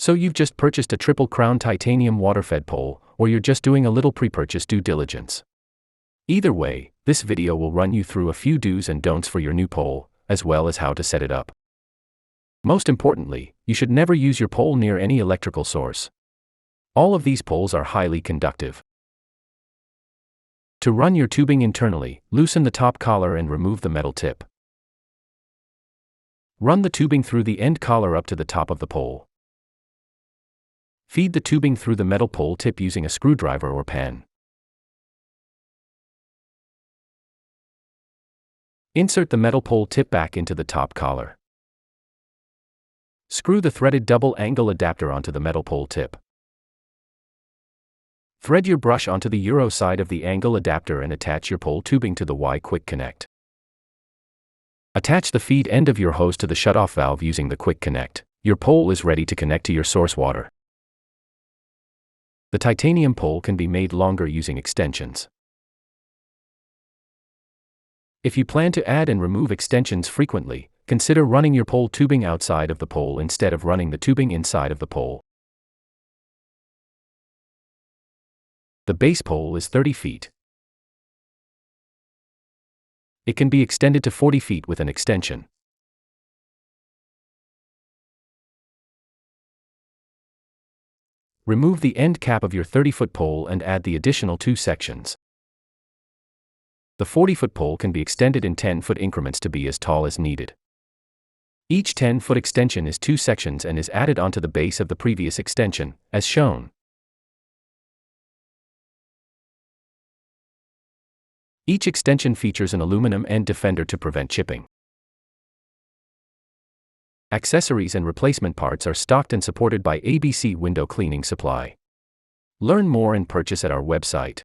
So you've just purchased a Triple Crown titanium WaterFed pole, or you're just doing a little pre-purchase due diligence. Either way, this video will run you through a few do's and don'ts for your new pole, as well as how to set it up. Most importantly, you should never use your pole near any electrical source. All of these poles are highly conductive. To run your tubing internally, loosen the top collar and remove the metal tip. Run the tubing through the end collar up to the top of the pole. Feed the tubing through the metal pole tip using a screwdriver or pen. Insert the metal pole tip back into the top collar. Screw the threaded double-angle adapter onto the metal pole tip. Thread your brush onto the Euro side of the angle adapter and attach your pole tubing to the Y quick connect. Attach the feed end of your hose to the shutoff valve using the quick connect. Your pole is ready to connect to your source water. The titanium pole can be made longer using extensions. If you plan to add and remove extensions frequently, consider running your pole tubing outside of the pole instead of running the tubing inside of the pole. The base pole is 30 feet. It can be extended to 40 feet with an extension. Remove the end cap of your 30-foot pole and add the additional 2 sections. The 40-foot pole can be extended in 10-foot increments to be as tall as needed. Each 10-foot extension is 2 sections and is added onto the base of the previous extension, as shown. Each extension features an aluminum end defender to prevent chipping. Accessories and replacement parts are stocked and supported by ABC Window Cleaning Supply. Learn more and purchase at our website.